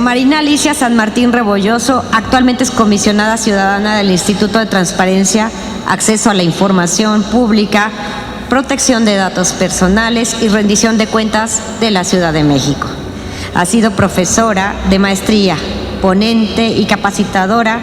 Marina Alicia San Martín Rebolloso actualmente es comisionada ciudadana del Instituto de Transparencia, Acceso a la Información Pública, Protección de Datos Personales y Rendición de Cuentas de la Ciudad de México. Ha sido profesora de maestría, ponente y capacitadora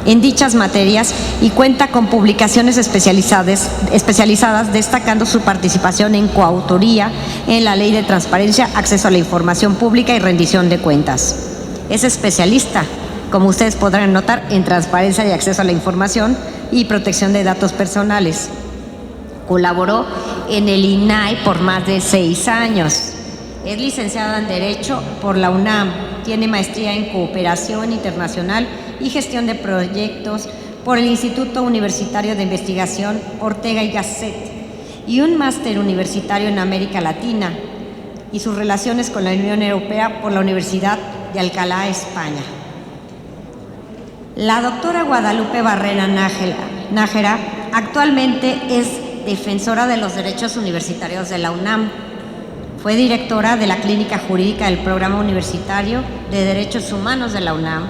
en dichas materias y cuenta con publicaciones especializadas, destacando su participación en coautoría en la Ley de Transparencia, Acceso a la Información Pública y Rendición de Cuentas. Es especialista, como ustedes podrán notar, en transparencia y acceso a la información y protección de datos personales. Colaboró en el INAI por más de 6 años. Es licenciada en Derecho por la UNAM. Tiene maestría en Cooperación Internacional y Gestión de Proyectos por el Instituto Universitario de Investigación Ortega y Gasset y un máster universitario en América Latina y sus relaciones con la Unión Europea por la Universidad de Alcalá, España. La doctora Guadalupe Barrera Nájera actualmente es defensora de los derechos universitarios de la UNAM. Fue directora de la Clínica Jurídica del Programa Universitario de Derechos Humanos de la UNAM.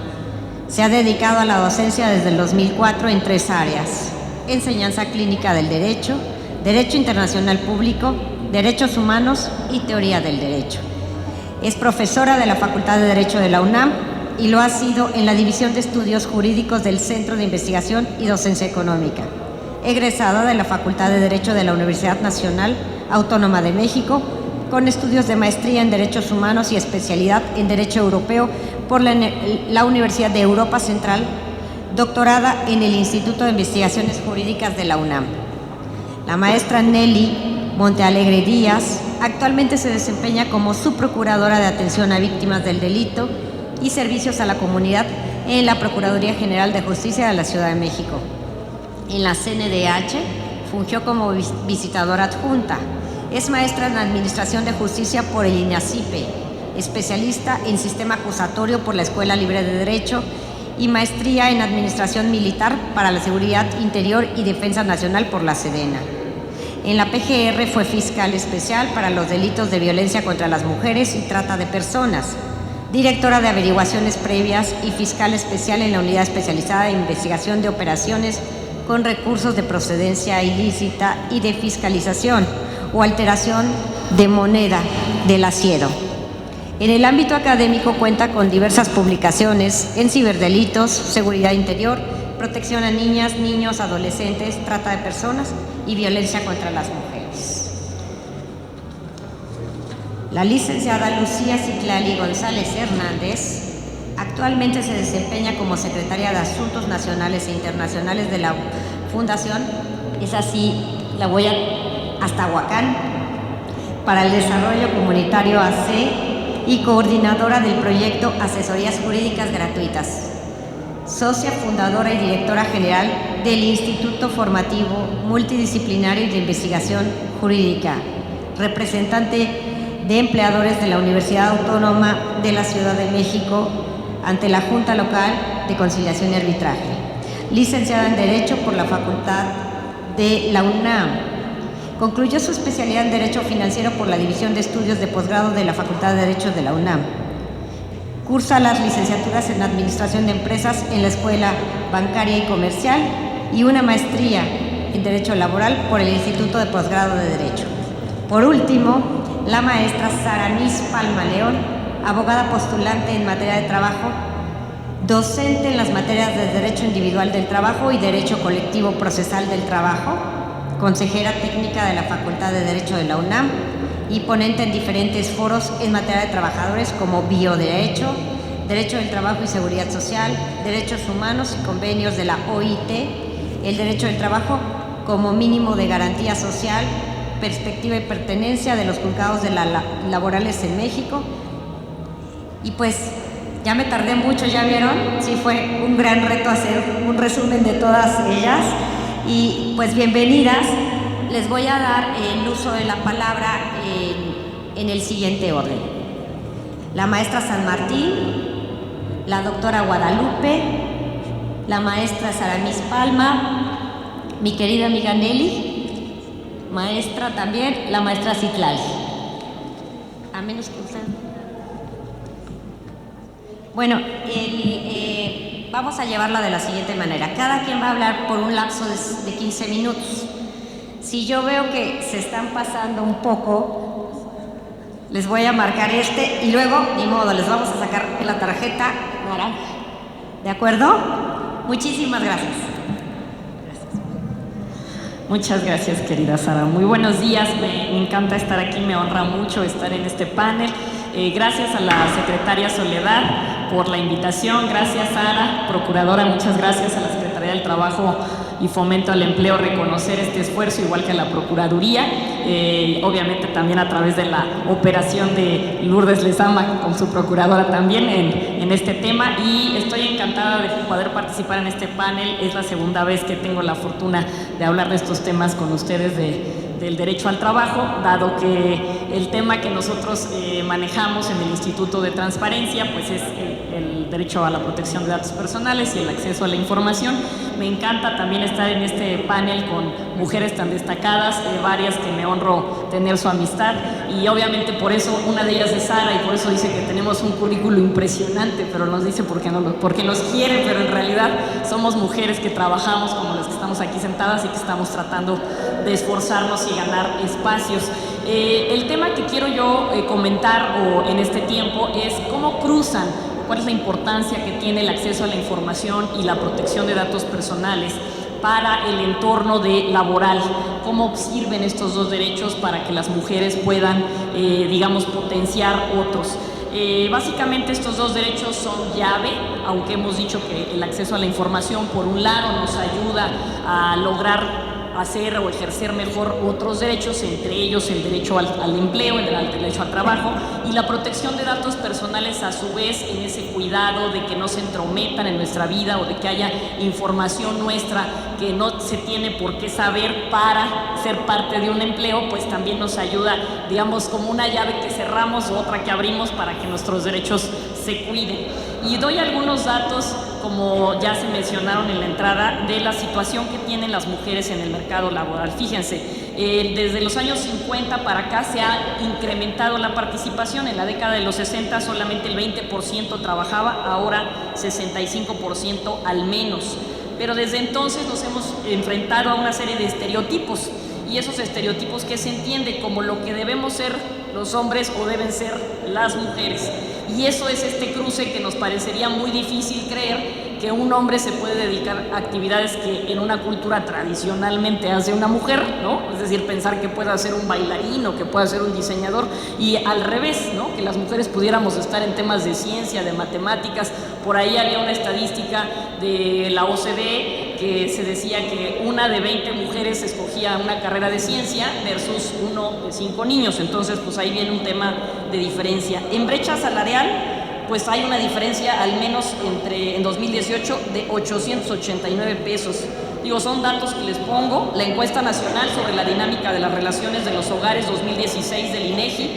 Se ha dedicado a la docencia desde el 2004 en 3 áreas: enseñanza clínica del derecho, derecho internacional público, derechos humanos y teoría del derecho. Es profesora de la Facultad de Derecho de la UNAM y lo ha sido en la División de Estudios Jurídicos del Centro de Investigación y Docencia Económica. Egresada de la Facultad de Derecho de la Universidad Nacional Autónoma de México, con estudios de maestría en Derechos Humanos y especialidad en Derecho Europeo por la Universidad de Europa Central, doctorada en el Instituto de Investigaciones Jurídicas de la UNAM. La maestra Nelly Montealegre Díaz actualmente se desempeña como subprocuradora de atención a víctimas del delito y servicios a la comunidad en la Procuraduría General de Justicia de la Ciudad de México. En la CNDH fungió como visitadora adjunta. Es maestra en Administración de Justicia por el INACIPE, especialista en Sistema Acusatorio por la Escuela Libre de Derecho y maestría en Administración Militar para la Seguridad Interior y Defensa Nacional por la Sedena. En la PGR fue fiscal especial para los delitos de violencia contra las mujeres y trata de personas, directora de averiguaciones previas y fiscal especial en la Unidad Especializada de Investigación de Operaciones con recursos de procedencia ilícita y de fiscalización o alteración de moneda del asiero. En el ámbito académico cuenta con diversas publicaciones en ciberdelitos, seguridad interior, protección a niñas, niños, adolescentes, trata de personas y violencia contra las mujeres. La licenciada Lucía Citlali González Hernández actualmente se desempeña como secretaria de Asuntos Nacionales e Internacionales de la Fundación, es así, la voy hasta Huacán, para el Desarrollo Comunitario AC y coordinadora del proyecto Asesorías Jurídicas Gratuitas. Socia fundadora y directora general del Instituto Formativo Multidisciplinario y de Investigación Jurídica, representante de empleadores de la Universidad Autónoma de la Ciudad de México ante la Junta Local de Conciliación y Arbitraje. Licenciada en Derecho por la Facultad de la UNAM. Concluyó su especialidad en Derecho Financiero por la División de Estudios de Posgrado de la Facultad de Derecho de la UNAM. Cursa las licenciaturas en Administración de Empresas en la Escuela Bancaria y Comercial y una maestría en Derecho Laboral por el Instituto de Posgrado de Derecho. Por último, la maestra Saranis Palma León, abogada postulante en materia de trabajo, docente en las materias de Derecho Individual del Trabajo y Derecho Colectivo Procesal del Trabajo, consejera técnica de la Facultad de Derecho de la UNAM y ponente en diferentes foros en materia de trabajadores como bioderecho, derecho del trabajo y seguridad social, derechos humanos y convenios de la OIT, el derecho del trabajo como mínimo de garantía social, perspectiva y pertenencia de los juzgados laborales en México. Y pues ya me tardé mucho, ¿ya vieron? Sí, fue un gran reto hacer un resumen de todas ellas. Y pues bienvenidas. Les voy a dar el uso de la palabra en el siguiente orden. La maestra San Martín, la doctora Guadalupe, la maestra Saramis Palma, mi querida amiga Nelly, maestra también, la maestra Citlali. A menos que usted. Bueno, vamos a llevarla de la siguiente manera. Cada quien va a hablar por un lapso de 15 minutos. Si yo veo que se están pasando un poco, les voy a marcar y luego, ni modo, les vamos a sacar la tarjeta naranja. ¿De acuerdo? Muchísimas gracias. Muchas gracias, querida Sara. Muy buenos días, me encanta estar aquí, me honra mucho estar en este panel. Gracias a la secretaria Soledad por la invitación, gracias Sara, procuradora, muchas gracias a la Secretaría del Trabajo y Fomento al Empleo reconocer este esfuerzo, igual que a la Procuraduría, obviamente también a través de la operación de Lourdes Lezama con su procuradora también en este tema, y estoy encantada de poder participar en este panel. Es la segunda vez que tengo la fortuna de hablar de estos temas con ustedes del derecho al trabajo, dado que el tema que nosotros manejamos en el Instituto de Transparencia pues es el derecho a la protección de datos personales y el acceso a la información. Me encanta también estar en este panel con mujeres tan destacadas, varias que me honro tener su amistad, y obviamente por eso una de ellas es Sara, y por eso dice que tenemos un currículo impresionante, pero nos dice porque nos quiere, pero en realidad somos mujeres que trabajamos como las que estamos aquí sentadas y que estamos tratando de esforzarnos y ganar espacios. El tema que quiero yo comentar en este tiempo es cómo cruzan, cuál es la importancia que tiene el acceso a la información y la protección de datos personales para el entorno laboral, cómo sirven estos dos derechos para que las mujeres puedan, digamos, potenciar otros. Básicamente estos dos derechos son llave, aunque hemos dicho que el acceso a la información por un lado nos ayuda a lograr hacer o ejercer mejor otros derechos, entre ellos el derecho al empleo, el derecho al trabajo, y la protección de datos personales a su vez en ese cuidado de que no se entrometan en nuestra vida o de que haya información nuestra que no se tiene por qué saber para ser parte de un empleo, pues también nos ayuda, digamos, como una llave que cerramos o otra que abrimos para que nuestros derechos se cuiden. Y doy algunos datos, como ya se mencionaron en la entrada, de la situación que tienen las mujeres en el mercado laboral. Fíjense, desde los años 50 para acá se ha incrementado la participación. En la década de los 60 solamente el 20% trabajaba, ahora 65% al menos. Pero desde entonces nos hemos enfrentado a una serie de estereotipos, y esos estereotipos que se entiende como lo que debemos ser los hombres o deben ser las mujeres. Y eso es este cruce que nos parecería muy difícil creer que un hombre se puede dedicar a actividades que en una cultura tradicionalmente hace una mujer, ¿no? Es decir, pensar que pueda ser un bailarín o que pueda ser un diseñador, y al revés, ¿no? Que las mujeres pudiéramos estar en temas de ciencia, de matemáticas. Por ahí había una estadística de la OCDE que se decía que 1 de 20 mujeres escogía una carrera de ciencia versus 1 de 5 niños. Entonces, pues ahí viene un tema de diferencia. En brecha salarial, pues hay una diferencia al menos en 2018 de 889 pesos. Digo, son datos que les pongo. La encuesta nacional sobre la dinámica de las relaciones de los hogares 2016 del INEGI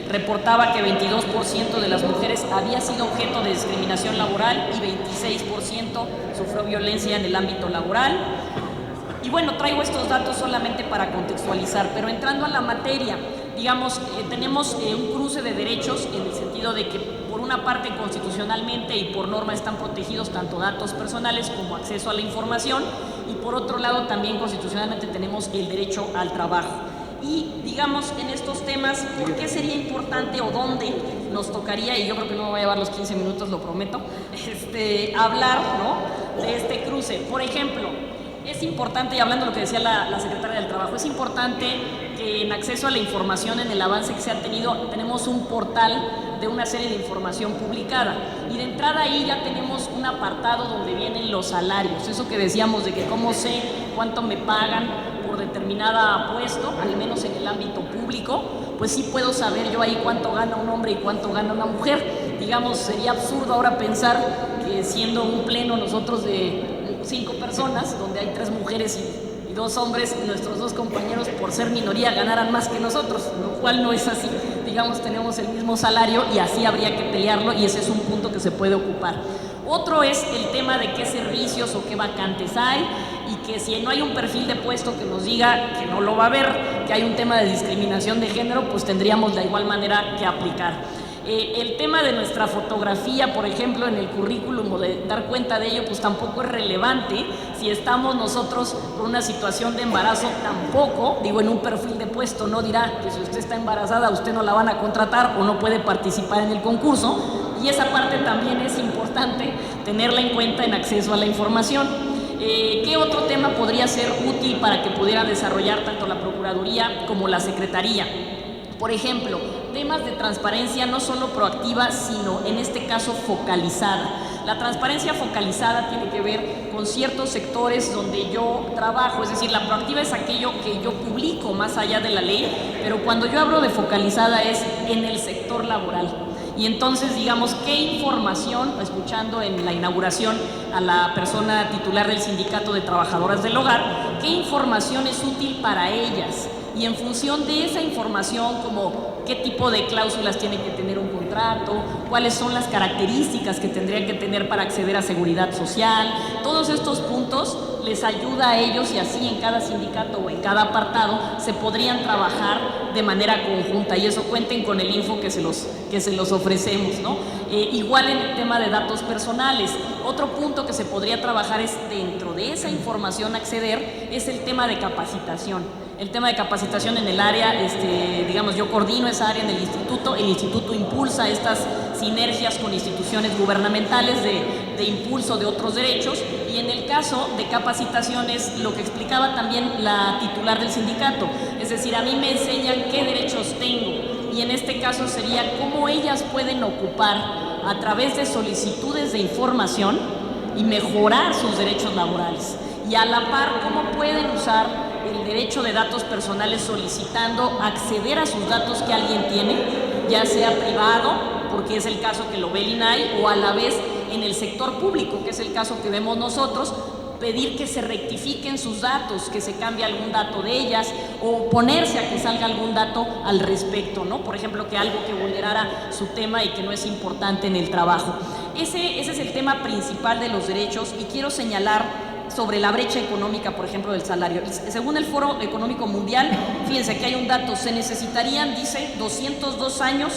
reportaba que 22% de las mujeres había sido objeto de discriminación laboral y 26% sufrió violencia en el ámbito laboral. Y bueno, traigo estos datos solamente para contextualizar, pero entrando a la materia, digamos, tenemos un cruce de derechos en el sentido de que por una parte constitucionalmente y por norma están protegidos tanto datos personales como acceso a la información, y por otro lado también constitucionalmente tenemos el derecho al trabajo. Y digamos, en estos temas, ¿por qué sería importante o dónde nos tocaría, y yo creo que no me voy a llevar los 15 minutos, lo prometo, hablar, ¿no?, de este cruce? Por ejemplo, es importante, y hablando de lo que decía la secretaria del Trabajo, es importante que en acceso a la información, en el avance que se ha tenido, tenemos un portal de una serie de información publicada, y de entrada ahí ya tenemos un apartado donde vienen los salarios, eso que decíamos de que cómo sé cuánto me pagan por determinada puesto, al menos en el ámbito público, pues sí puedo saber yo ahí cuánto gana un hombre y cuánto gana una mujer. Digamos, sería absurdo ahora pensar que siendo un pleno nosotros de 5 personas, donde hay 3 mujeres y 2 hombres, nuestros 2 compañeros, por ser minoría, ganaran más que nosotros, lo cual no es así. Digamos, tenemos el mismo salario y así habría que pelearlo, y ese es un punto que se puede ocupar. Otro es el tema de qué servicios o qué vacantes hay, y que si no hay un perfil de puesto que nos diga que no lo va a haber, que hay un tema de discriminación de género, pues tendríamos de igual manera que aplicar. El tema de nuestra fotografía, por ejemplo, en el currículum, o de dar cuenta de ello, pues tampoco es relevante. Si estamos nosotros con una situación de embarazo, tampoco, digo, en un perfil de puesto no dirá que si usted está embarazada, usted no la van a contratar o no puede participar en el concurso, y esa parte también es importante tenerla en cuenta en acceso a la información. ¿Qué otro tema podría ser útil para que pudiera desarrollar tanto la Procuraduría como la Secretaría? Por ejemplo, temas de transparencia no solo proactiva, sino en este caso focalizada. La transparencia focalizada tiene que ver con ciertos sectores donde yo trabajo, es decir, la proactiva es aquello que yo publico más allá de la ley, pero cuando yo hablo de focalizada es en el sector laboral. Y entonces, digamos, ¿qué información, escuchando en la inauguración a la persona titular del Sindicato de Trabajadoras del Hogar, qué información es útil para ellas? Y en función de esa información, como qué tipo de cláusulas tiene que tener un contrato, cuáles son las características que tendrían que tener para acceder a seguridad social, todos estos puntos les ayuda a ellos, y así en cada sindicato o en cada apartado se podrían trabajar de manera conjunta, y eso cuenten con el info que se los ofrecemos, ¿no? Igual en el tema de datos personales, otro punto que se podría trabajar es, dentro de esa información acceder, es el tema de capacitación. El tema de capacitación en el área, digamos, yo coordino esa área en el instituto impulsa estas sinergias con instituciones gubernamentales de impulso de otros derechos, y en el caso de capacitaciones, lo que explicaba también la titular del sindicato, es decir, a mí me enseñan qué derechos tengo, y en este caso sería cómo ellas pueden ocupar a través de solicitudes de información y mejorar sus derechos laborales, y a la par cómo pueden usar el derecho de datos personales solicitando acceder a sus datos que alguien tiene, ya sea privado, porque es el caso que lo ve el INAI, o a la vez en el sector público, que es el caso que vemos nosotros, pedir que se rectifiquen sus datos, que se cambie algún dato de ellas, o oponerse a que salga algún dato al respecto, ¿no? Por ejemplo, que algo que vulnerara su tema y que no es importante en el trabajo. Ese es el tema principal de los derechos, y quiero señalar sobre la brecha económica, por ejemplo, del salario. Según el Foro Económico Mundial, fíjense que hay un dato, se necesitarían, dice, 202 años,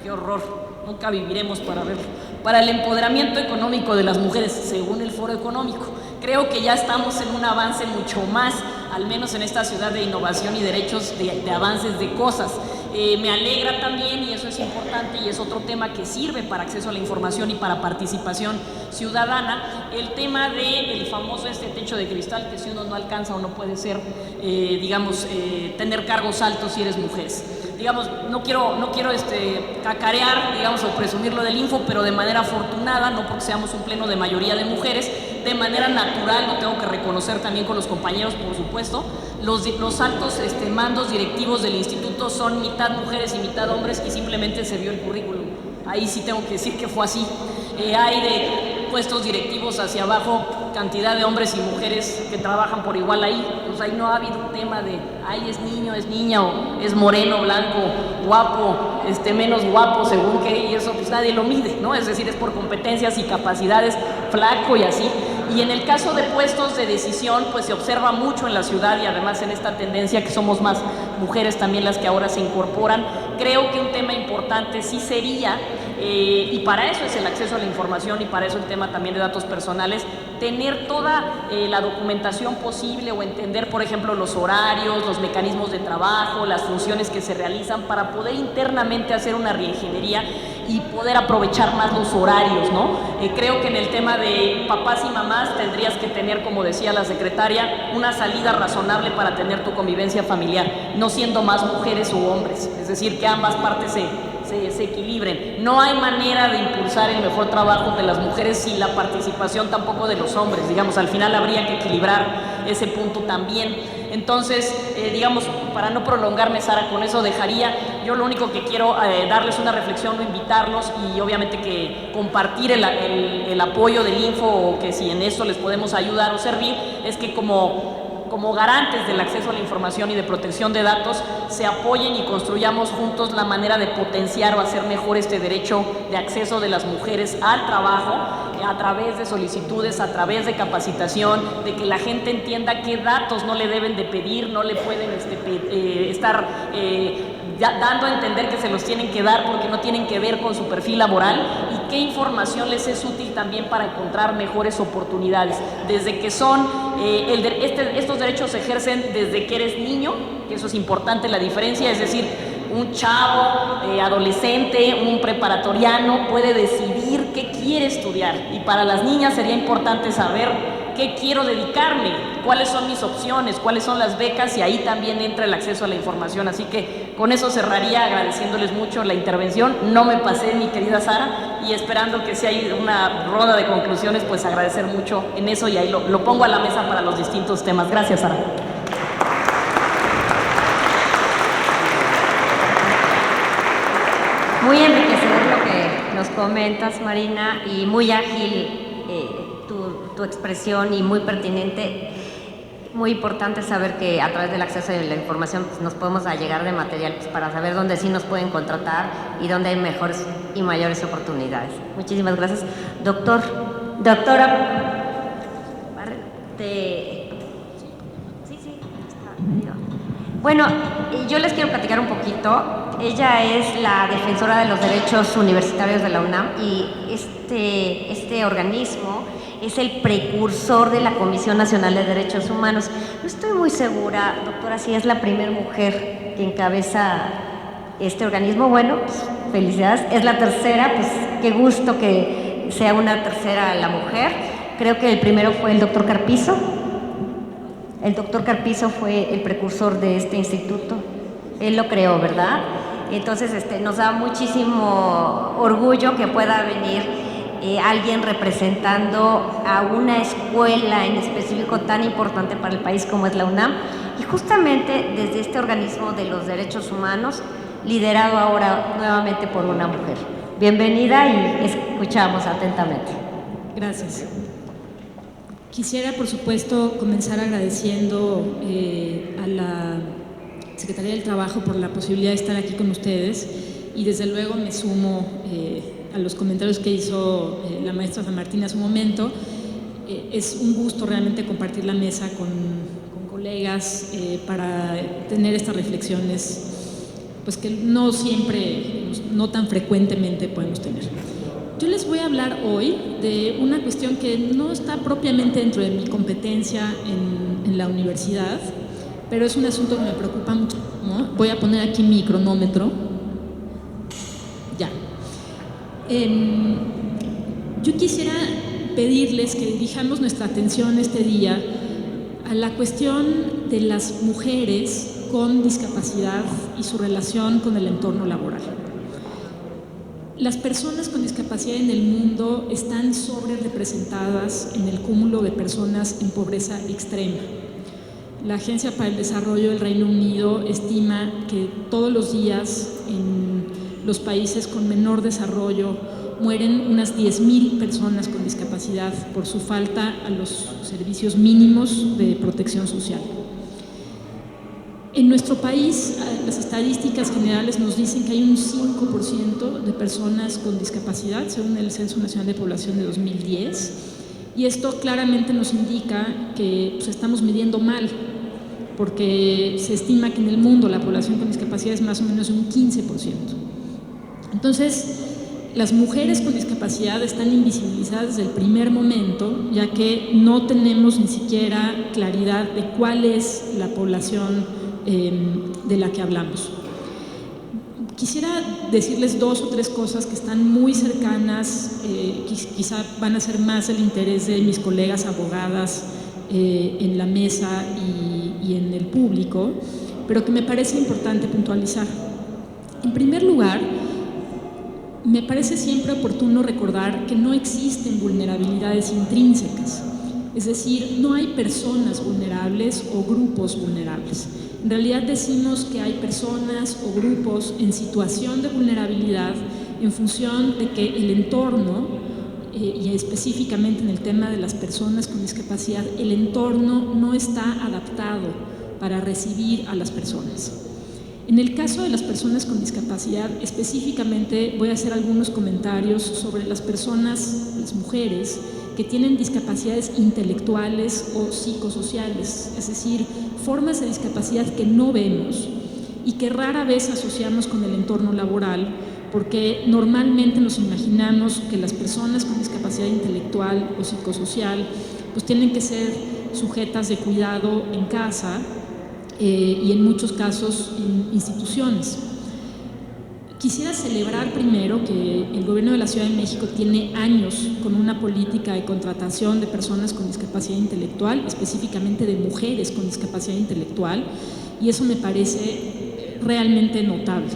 qué horror, nunca viviremos para verlo, para el empoderamiento económico de las mujeres, según el Foro Económico. Creo que ya estamos en un avance mucho más, al menos en esta ciudad, de innovación y derechos, de avances de cosas. Me alegra también, y eso es importante, y es otro tema que sirve para acceso a la información y para participación ciudadana, el tema del famoso techo de cristal, que si uno no alcanza o no puede ser, tener cargos altos si eres mujer. Digamos, no quiero cacarear, digamos, o presumirlo del info, pero de manera afortunada, no porque seamos un pleno de mayoría de mujeres, de manera natural, lo tengo que reconocer también con los compañeros, por supuesto, los altos mandos directivos del instituto son mitad mujeres y mitad hombres, y simplemente se vio el currículum. Ahí sí tengo que decir que fue así. Hay de puestos directivos hacia abajo cantidad de hombres y mujeres que trabajan por igual ahí. Pues ahí no ha habido un tema de, ay, es niño, es niña, o es moreno, blanco, guapo, menos guapo, según qué, y eso pues nadie lo mide, ¿no? Es decir, es por competencias y capacidades, flaco y así. Y en el caso de puestos de decisión, pues se observa mucho en la ciudad, y además en esta tendencia que somos más mujeres también las que ahora se incorporan. Creo que un tema importante sí sería, y para eso es el acceso a la información, y para eso el tema también de datos personales, tener toda la documentación posible, o entender, por ejemplo, los horarios, los mecanismos de trabajo, las funciones que se realizan, para poder internamente hacer una reingeniería y poder aprovechar más los horarios, ¿no? Creo que en el tema de papás y mamás tendrías que tener, como decía la secretaria, una salida razonable para tener tu convivencia familiar, no siendo más mujeres u hombres, es decir, que ambas partes se equilibren. No hay manera de impulsar el mejor trabajo de las mujeres sin la participación tampoco de los hombres, digamos, al final habría que equilibrar ese punto también. Entonces, para no prolongarme, Sara, con eso dejaría. Yo lo único que quiero darles una reflexión, o invitarlos, y obviamente que compartir el apoyo del Info, o que si en eso les podemos ayudar o servir, es que como garantes del acceso a la información y de protección de datos, se apoyen y construyamos juntos la manera de potenciar o hacer mejor este derecho de acceso de las mujeres al trabajo, a través de solicitudes, a través de capacitación, de que la gente entienda qué datos no le deben de pedir, no le pueden estar dando a entender que se los tienen que dar porque no tienen que ver con su perfil laboral, y qué información les es útil también para encontrar mejores oportunidades. Desde que son, estos derechos se ejercen desde que eres niño, que eso es importante la diferencia, es decir, un chavo, adolescente, un preparatoriano puede decidir qué quiere estudiar, y para las niñas sería importante saber qué quiero dedicarme, cuáles son mis opciones, cuáles son las becas, y ahí también entra el acceso a la información. Así que con eso cerraría agradeciéndoles mucho la intervención. No me pasé, mi querida Sara, y esperando que si hay una ronda de conclusiones, pues agradecer mucho en eso, y ahí lo pongo a la mesa para los distintos temas. Gracias, Sara. Muy enriquecedor lo que nos comentas, Marina, y muy ágil tu expresión y muy pertinente. Muy importante saber que a través del acceso a la información pues, nos podemos allegar de material pues, para saber dónde sí nos pueden contratar y dónde hay mejores y mayores oportunidades. Muchísimas gracias. Doctora, bueno, yo les quiero platicar un poquito. Ella es la defensora de los derechos universitarios de la UNAM, y este organismo es el precursor de la Comisión Nacional de Derechos Humanos. No estoy muy segura, doctora, si es la primera mujer que encabeza este organismo. Bueno, pues, felicidades. Es la tercera, pues qué gusto que sea una tercera la mujer. Creo que el primero fue el doctor Carpizo. El doctor Carpizo fue el precursor de este instituto. Él lo creó, ¿verdad? Entonces, nos da muchísimo orgullo que pueda venir alguien representando a una escuela en específico tan importante para el país como es la UNAM, y justamente desde este organismo de los derechos humanos, liderado ahora nuevamente por una mujer. Bienvenida y escuchamos atentamente. Gracias. Quisiera, por supuesto, comenzar agradeciendo a la Secretaría del Trabajo por la posibilidad de estar aquí con ustedes, y desde luego me sumo a los comentarios que hizo la maestra San Martín hace un momento. Es un gusto realmente compartir la mesa con colegas para tener estas reflexiones, pues que no siempre, no tan frecuentemente podemos tener. Yo les voy a hablar hoy de una cuestión que no está propiamente dentro de mi competencia en la universidad, pero es un asunto que me preocupa mucho, ¿no? Voy a poner aquí mi cronómetro. Ya. Yo quisiera pedirles que dirijamos nuestra atención este día a la cuestión de las mujeres con discapacidad y su relación con el entorno laboral. Las personas con discapacidad en el mundo están sobre-representadas en el cúmulo de personas en pobreza extrema. La Agencia para el Desarrollo del Reino Unido estima que todos los días en los países con menor desarrollo mueren unas 10.000 personas con discapacidad por su falta a los servicios mínimos de protección social. En nuestro país, las estadísticas generales nos dicen que hay un 5% de personas con discapacidad, según el Censo Nacional de Población de 2010, y esto claramente nos indica que pues, estamos midiendo mal, porque se estima que en el mundo la población con discapacidad es más o menos un 15%. Entonces, las mujeres con discapacidad están invisibilizadas desde el primer momento, ya que no tenemos ni siquiera claridad de cuál es la población de la que hablamos. Quisiera decirles 2 o 3 cosas que están muy cercanas, quizá van a ser más del interés de mis colegas abogadas en la mesa y en el público, pero que me parece importante puntualizar. En primer lugar, me parece siempre oportuno recordar que no existen vulnerabilidades intrínsecas, es decir, no hay personas vulnerables o grupos vulnerables. En realidad decimos que hay personas o grupos en situación de vulnerabilidad en función de que el entorno, y específicamente en el tema de las personas con discapacidad, el entorno no está adaptado para recibir a las personas. En el caso de las personas con discapacidad, específicamente voy a hacer algunos comentarios sobre las personas, las mujeres, que tienen discapacidades intelectuales o psicosociales, es decir, formas de discapacidad que no vemos y que rara vez asociamos con el entorno laboral, porque normalmente nos imaginamos que las personas con discapacidad intelectual o psicosocial pues tienen que ser sujetas de cuidado en casa y en muchos casos en instituciones. Quisiera celebrar primero que el Gobierno de la Ciudad de México tiene años con una política de contratación de personas con discapacidad intelectual, específicamente de mujeres con discapacidad intelectual, y eso me parece realmente notable.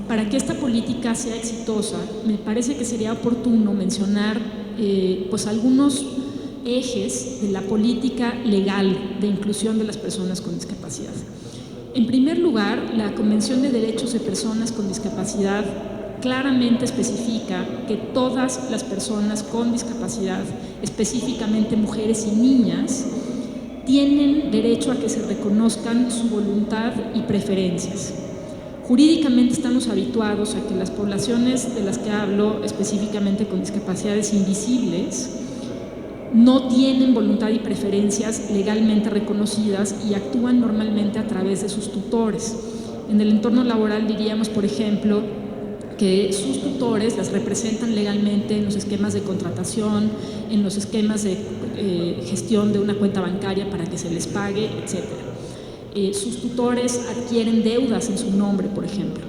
Para que esta política sea exitosa, me parece que sería oportuno mencionar pues algunos ejes de la política legal de inclusión de las personas con discapacidad. En primer lugar, la Convención de Derechos de Personas con Discapacidad claramente especifica que todas las personas con discapacidad, específicamente mujeres y niñas, tienen derecho a que se reconozcan su voluntad y preferencias. Jurídicamente estamos habituados a que las poblaciones de las que hablo, específicamente con discapacidades invisibles, no tienen voluntad y preferencias legalmente reconocidas y actúan normalmente a través de sus tutores. En el entorno laboral diríamos, por ejemplo, que sus tutores las representan legalmente en los esquemas de contratación, en los esquemas de gestión de una cuenta bancaria para que se les pague, etc. Sus tutores adquieren deudas en su nombre, por ejemplo.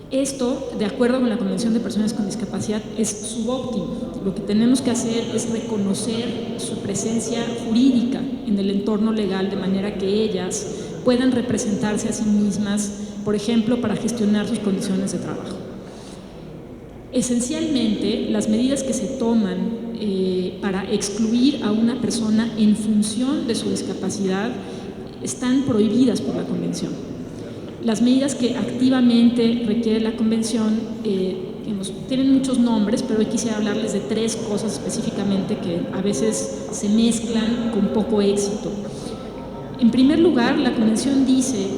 Esto, de acuerdo con la Convención de Personas con Discapacidad, es subóptimo. Lo que tenemos que hacer es reconocer su presencia jurídica en el entorno legal de manera que ellas puedan representarse a sí mismas, por ejemplo, para gestionar sus condiciones de trabajo. Esencialmente, las medidas que se toman para excluir a una persona en función de su discapacidad están prohibidas por la Convención. Las medidas que activamente requiere la Convención tienen muchos nombres, pero hoy quisiera hablarles de 3 cosas específicamente que a veces se mezclan con poco éxito. En primer lugar, la Convención dice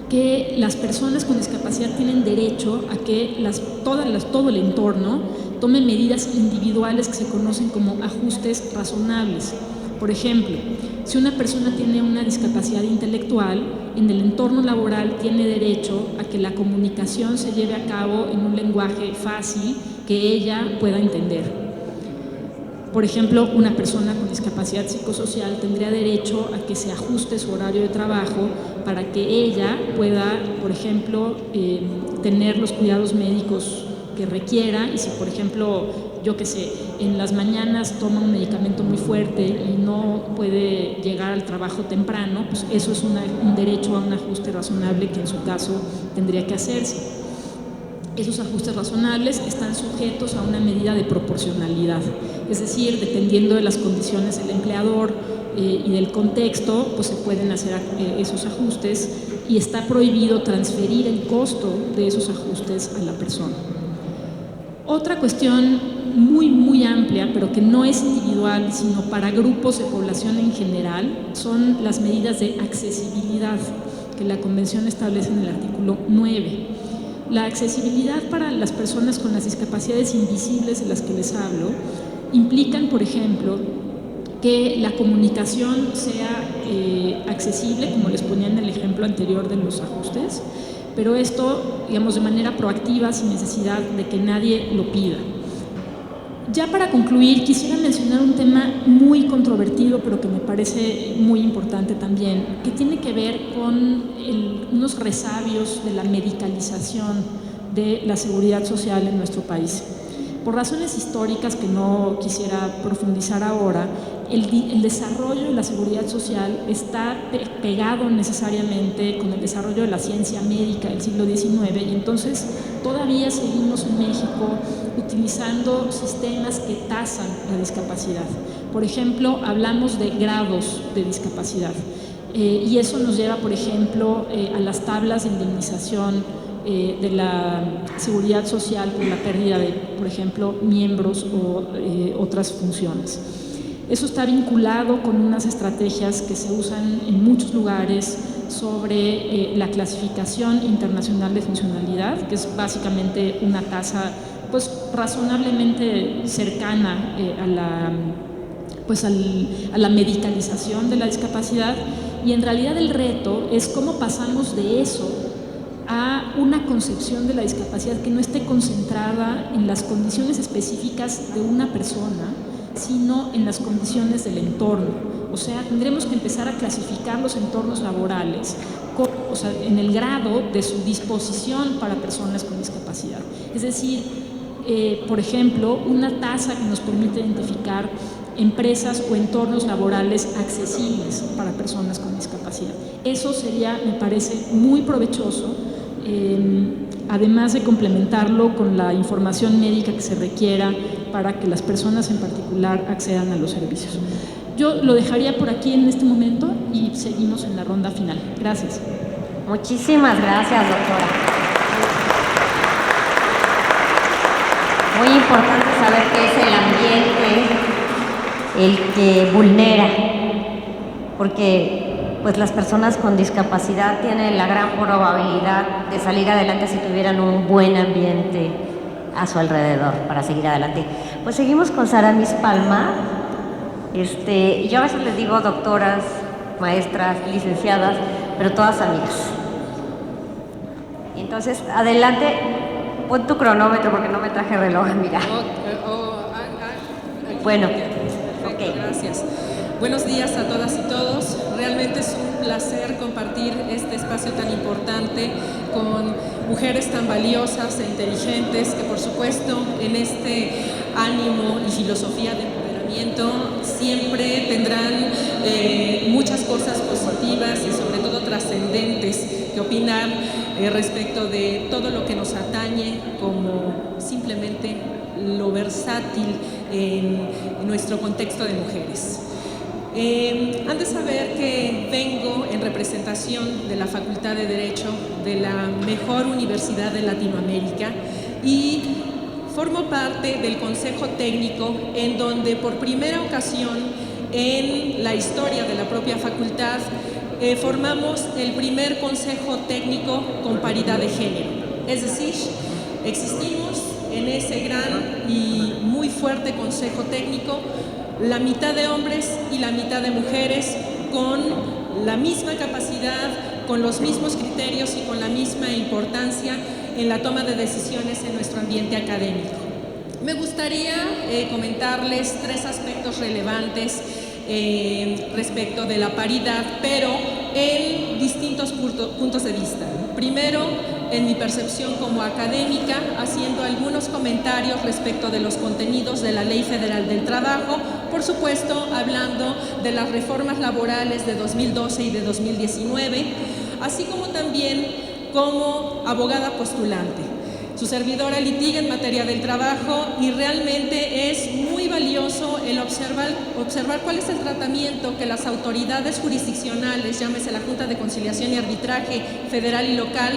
que las personas con discapacidad tienen derecho a que todo el entorno tome medidas individuales que se conocen como ajustes razonables. Por ejemplo, si una persona tiene una discapacidad intelectual, en el entorno laboral tiene derecho a que la comunicación se lleve a cabo en un lenguaje fácil que ella pueda entender. Por ejemplo, una persona con discapacidad psicosocial tendría derecho a que se ajuste su horario de trabajo para que ella pueda, por ejemplo, tener los cuidados médicos que requiera, y si, por ejemplo, yo qué sé, en las mañanas toma un medicamento muy fuerte y no puede llegar al trabajo temprano, pues eso es un derecho a un ajuste razonable que en su caso tendría que hacerse. Esos ajustes razonables están sujetos a una medida de proporcionalidad, es decir, dependiendo de las condiciones del empleador y del contexto, pues se pueden hacer esos ajustes y está prohibido transferir el costo de esos ajustes a la persona. Otra cuestión muy amplia, pero que no es individual, sino para grupos de población en general, son las medidas de accesibilidad que la Convención establece en el artículo 9. La accesibilidad para las personas con las discapacidades invisibles de las que les hablo implican, por ejemplo, que la comunicación sea accesible, como les ponía en el ejemplo anterior de los ajustes, pero esto, digamos, de manera proactiva, sin necesidad de que nadie lo pida. Ya para concluir, quisiera mencionar un tema muy controvertido, pero que me parece muy importante también, que tiene que ver con unos resabios de la medicalización de la seguridad social en nuestro país. Por razones históricas que no quisiera profundizar ahora, el desarrollo de la seguridad social está pegado necesariamente con el desarrollo de la ciencia médica del siglo XIX, y entonces todavía seguimos en México utilizando sistemas que tasan la discapacidad. Por ejemplo, hablamos de grados de discapacidad y eso nos lleva, por ejemplo, a las tablas de indemnización de la seguridad social por la pérdida de, por ejemplo, miembros o otras funciones. Eso está vinculado con unas estrategias que se usan en muchos lugares sobre la clasificación internacional de funcionalidad, que es básicamente una tasa pues razonablemente cercana a la medicalización de la discapacidad, Y en realidad el reto es cómo pasamos de eso a una concepción de la discapacidad que no esté concentrada en las condiciones específicas de una persona, sino en las condiciones del entorno. O sea, tendremos que empezar a clasificar los entornos laborales en el grado de su disposición para personas con discapacidad. Es decir, por ejemplo, una tasa que nos permite identificar empresas o entornos laborales accesibles para personas con discapacidad. Eso sería, me parece, muy provechoso, además de complementarlo con la información médica que se requiera para que las personas en particular accedan a los servicios. Yo lo dejaría por aquí en este momento y seguimos en la ronda final. Gracias. Muchísimas gracias, doctora. Muy importante saber que es el ambiente el que vulnera, porque pues las personas con discapacidad tienen la gran probabilidad de salir adelante si tuvieran un buen ambiente a su alrededor para seguir adelante. Pues seguimos con Saramis Palma. Yo a veces les digo doctoras, maestras, licenciadas, pero todas amigas. Entonces, adelante, pon tu cronómetro porque no me traje reloj, mira. Bueno, ok. Gracias. Buenos días a todas y todos. Realmente es un placer compartir este espacio tan importante con mujeres tan valiosas e inteligentes que, por supuesto, en este ánimo y filosofía de empoderamiento siempre tendrán muchas cosas positivas y sobre todo trascendentes que opinar respecto de todo lo que nos atañe como simplemente lo versátil en nuestro contexto de mujeres. Han de saber que vengo en representación de la Facultad de Derecho de la mejor universidad de Latinoamérica y formo parte del Consejo Técnico en donde por primera ocasión en la historia de la propia facultad formamos el primer Consejo Técnico con paridad de género. Es decir, existimos en ese gran y muy fuerte Consejo Técnico la mitad de hombres y la mitad de mujeres con la misma capacidad, con los mismos criterios y con la misma importancia en la toma de decisiones en nuestro ambiente académico. Me gustaría comentarles 3 aspectos relevantes respecto de la paridad, pero en distintos puntos de vista. Primero, en mi percepción como académica, haciendo algunos comentarios respecto de los contenidos de la Ley Federal del Trabajo, por supuesto, hablando de las reformas laborales de 2012 y de 2019, así como también como abogada postulante. Su servidora litiga en materia del trabajo y realmente es muy valioso el observar cuál es el tratamiento que las autoridades jurisdiccionales, llámese la Junta de Conciliación y Arbitraje federal y local,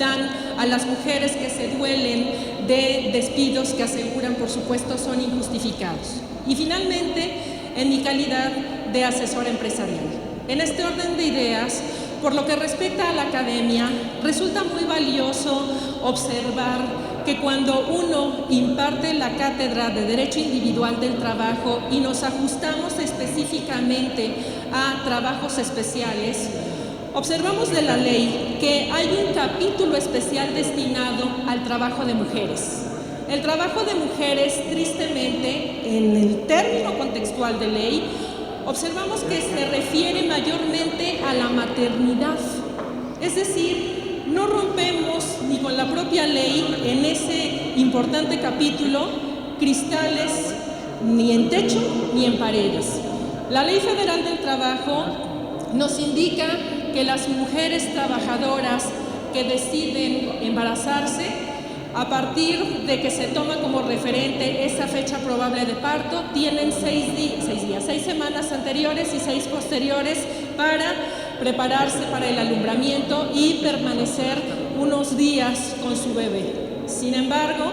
dan a las mujeres que se duelen de despidos que aseguran, por supuesto, son injustificados. Y finalmente, en mi calidad de asesora empresarial. En este orden de ideas, por lo que respecta a la academia, resulta muy valioso observar que cuando uno imparte la cátedra de Derecho Individual del Trabajo y nos ajustamos específicamente a trabajos especiales, observamos de la ley que hay un capítulo especial destinado al trabajo de mujeres. El trabajo de mujeres, tristemente, en el término contextual de ley, observamos que se refiere mayormente a la maternidad. Es decir, no rompemos ni con la propia ley en ese importante capítulo cristales ni en techo ni en paredes. La Ley Federal del Trabajo nos indica que las mujeres trabajadoras que deciden embarazarse, a partir de que se toma como referente esa fecha probable de parto, tienen 6 semanas anteriores y 6 posteriores para prepararse para el alumbramiento y permanecer unos días con su bebé. Sin embargo,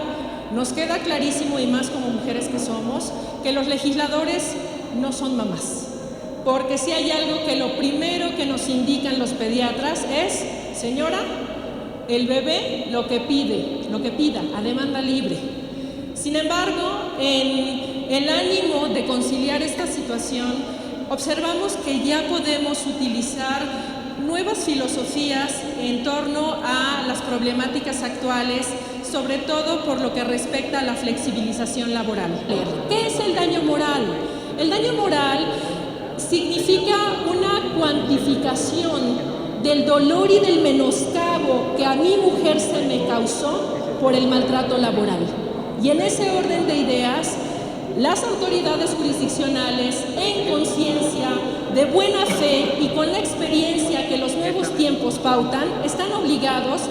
nos queda clarísimo, y más como mujeres que somos, que los legisladores no son mamás. Porque si hay algo que lo primero que nos indican los pediatras es, señora, el bebé lo que pida, a demanda libre. Sin embargo, en el ánimo de conciliar esta situación, observamos que ya podemos utilizar nuevas filosofías en torno a las problemáticas actuales, sobre todo por lo que respecta a la flexibilización laboral. ¿Qué es el daño moral? El daño moral significa una cuantificación del dolor y del menoscabo que a mi mujer se me causó por el maltrato laboral. Y en ese orden de ideas, las autoridades jurisdiccionales, en conciencia, de buena fe y con la experiencia que los nuevos tiempos pautan, están obligados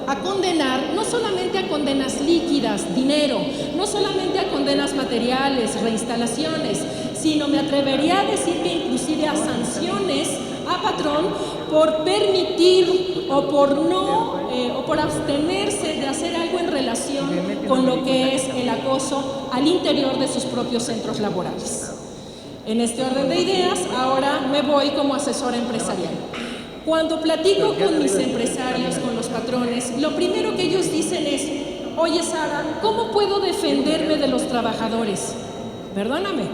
a condenar, no solamente a condenas líquidas, dinero, no solamente a condenas materiales, reinstalaciones, sino me atrevería a decir que inclusive a sanciones a patrón por permitir o por no o por abstenerse de hacer algo en relación con lo que es el acoso al interior de sus propios centros laborales. En este orden de ideas, ahora me voy como asesora empresarial. Cuando platico con mis empresarios, con los patrones, lo primero que ellos dicen es: oye Sara, ¿cómo puedo defenderme de los trabajadores? Perdóname,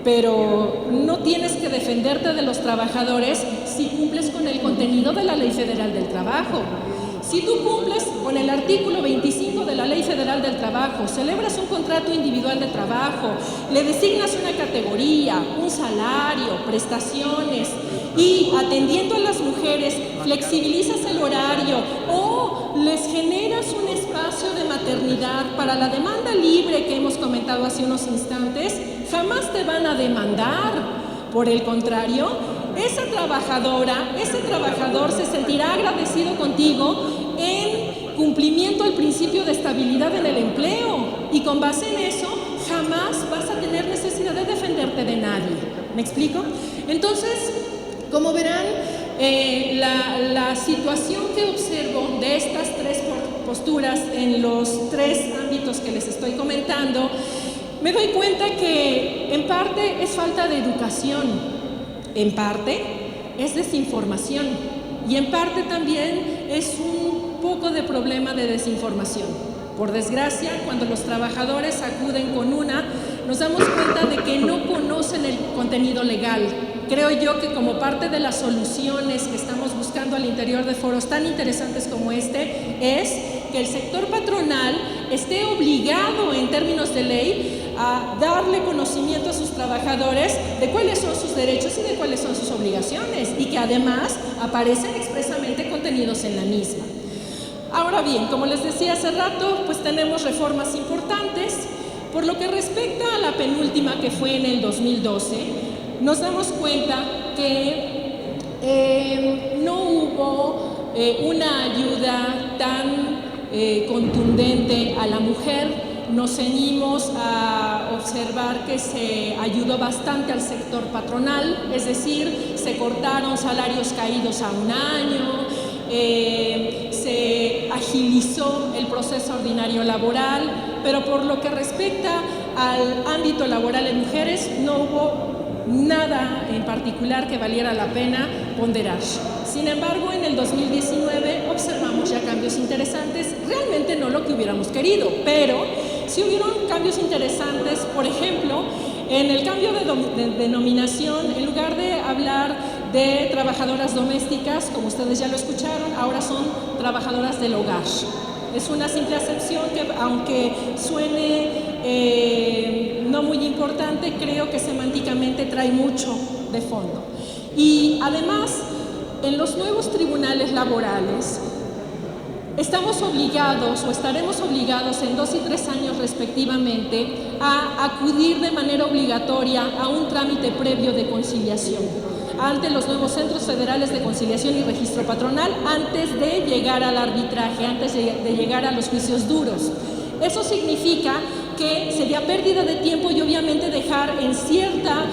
pero no tienes que defenderte de los trabajadores si cumples con el contenido de la Ley Federal del Trabajo. Si tú cumples con el artículo 25 de la Ley Federal del Trabajo, celebras un contrato individual de trabajo, le designas una categoría, un salario, prestaciones y atendiendo a las mujeres flexibilizas el horario o les generas un espacio de maternidad para la demanda libre que hemos comentado hace unos instantes, jamás te van a demandar. Por el contrario, esa trabajadora, ese trabajador se sentirá agradecido contigo en cumplimiento al principio de estabilidad en el empleo y con base en eso jamás vas a tener necesidad de defenderte de nadie. ¿Me explico? Entonces, como verán, la situación que observo de estas tres posturas en los tres ámbitos que les estoy comentando, me doy cuenta que en parte es falta de educación, en parte es desinformación y en parte también es un poco de problema de desinformación. Por desgracia, cuando los trabajadores acuden con nos damos cuenta de que no conocen el contenido legal. Creo yo que como parte de las soluciones que estamos buscando al interior de foros tan interesantes como este, es que el sector patronal esté obligado en términos de ley a darle conocimiento a sus trabajadores de cuáles son sus derechos y de cuáles son sus obligaciones y que además aparecen expresamente contenidos en la misma. Ahora bien, como les decía hace rato, pues tenemos reformas importantes. Por lo que respecta a la penúltima, que fue en el 2012, nos damos cuenta que no hubo una ayuda tan contundente a la mujer. Nos ceñimos a observar que se ayudó bastante al sector patronal, es decir, se cortaron salarios caídos a un año, se agilizó el proceso ordinario laboral, pero por lo que respecta al ámbito laboral en mujeres, no hubo nada en particular que valiera la pena ponderar. Sin embargo, en el 2019 observamos ya cambios interesantes, realmente no lo que hubiéramos querido, pero sí hubieron cambios interesantes. Por ejemplo, en el cambio de denominación, en lugar de hablar de trabajadoras domésticas, como ustedes ya lo escucharon, ahora son trabajadoras del hogar. Es una simple acepción que, aunque suene no muy importante, creo que semánticamente trae mucho de fondo. Y además, en los nuevos tribunales laborales, estamos obligados o estaremos obligados en 2 y 3 años respectivamente a acudir de manera obligatoria a un trámite previo de conciliación ante los nuevos centros federales de conciliación y registro patronal antes de llegar al arbitraje, antes de llegar a los juicios duros. Eso significa que sería pérdida de tiempo y obviamente dejar en cierta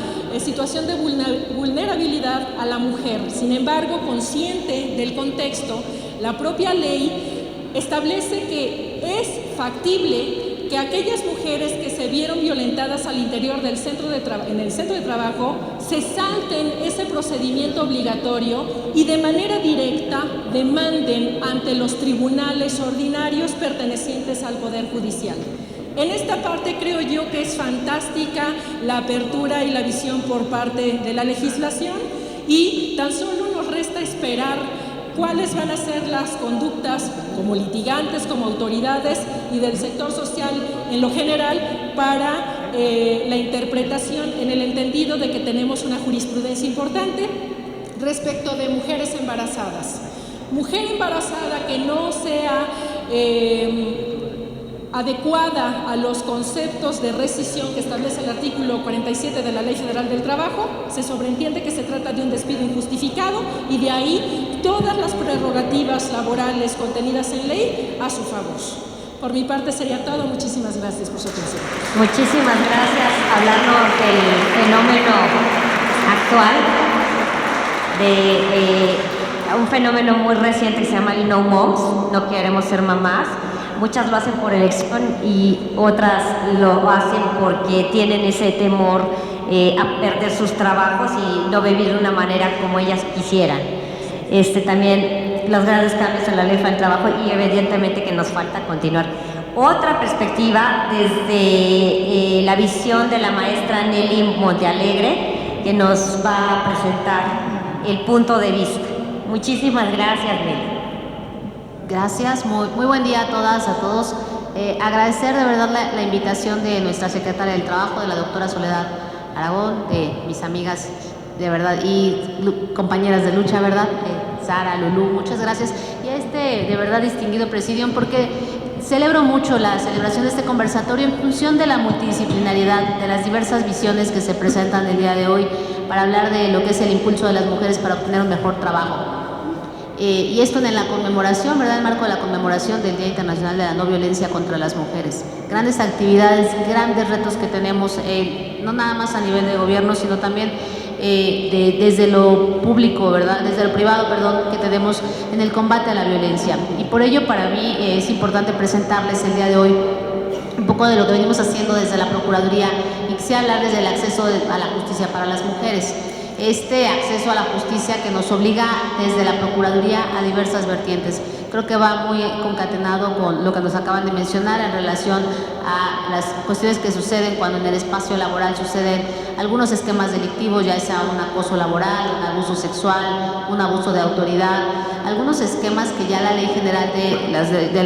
situación de vulnerabilidad a la mujer. Sin embargo, consciente del contexto, la propia ley establece que es factible que aquellas mujeres que se vieron violentadas al interior del en el centro de trabajo se salten ese procedimiento obligatorio y de manera directa demanden ante los tribunales ordinarios pertenecientes al Poder Judicial. En esta parte creo yo que es fantástica la apertura y la visión por parte de la legislación, y tan solo nos resta esperar cuáles van a ser las conductas como litigantes, como autoridades y del sector social en lo general para la interpretación en el entendido de que tenemos una jurisprudencia importante respecto de mujeres embarazadas. Mujer embarazada que no sea adecuada a los conceptos de rescisión que establece el artículo 47 de la Ley Federal del Trabajo, se sobreentiende que se trata de un despido injustificado, y de ahí todas las prerrogativas laborales contenidas en ley a su favor. Por mi parte sería todo. Muchísimas gracias por su atención. Muchísimas gracias. Hablarnos del fenómeno actual, de un fenómeno muy reciente que se llama el No Moms, no queremos ser mamás. Muchas lo hacen por elección y otras lo hacen porque tienen ese temor a perder sus trabajos y no vivir de una manera como ellas quisieran. También los grandes cambios en la ley del trabajo, y evidentemente que nos falta continuar. Otra perspectiva desde la visión de la maestra Nelly Montealegre, que nos va a presentar el punto de vista. Muchísimas gracias, Nelly. Gracias, muy buen día a todas, a todos. Agradecer de verdad la invitación de nuestra secretaria del Trabajo, de la doctora Soledad Aragón, de mis amigas de verdad y compañeras de lucha, ¿verdad? Sara, Lulú, muchas gracias. Y a de verdad distinguido presidium, porque celebro mucho la celebración de este conversatorio en función de la multidisciplinariedad, de las diversas visiones que se presentan el día de hoy para hablar de lo que es el impulso de las mujeres para obtener un mejor trabajo. Y esto en la conmemoración, ¿verdad? En el marco de la conmemoración del Día Internacional de la No Violencia contra las Mujeres. Grandes actividades, grandes retos que tenemos, no nada más a nivel de gobierno, sino también desde lo público, ¿verdad? Desde lo privado, perdón, que tenemos en el combate a la violencia. Y por ello, para mí, es importante presentarles el día de hoy un poco de lo que venimos haciendo desde la Procuraduría, y que sea hablar desde el acceso a la justicia para las mujeres. Este acceso a la justicia que nos obliga desde la Procuraduría a diversas vertientes. Creo que va muy concatenado con lo que nos acaban de mencionar en relación a las cuestiones que suceden cuando en el espacio laboral suceden algunos esquemas delictivos, ya sea un acoso laboral, un abuso sexual, un abuso de autoridad, algunos esquemas que ya la Ley General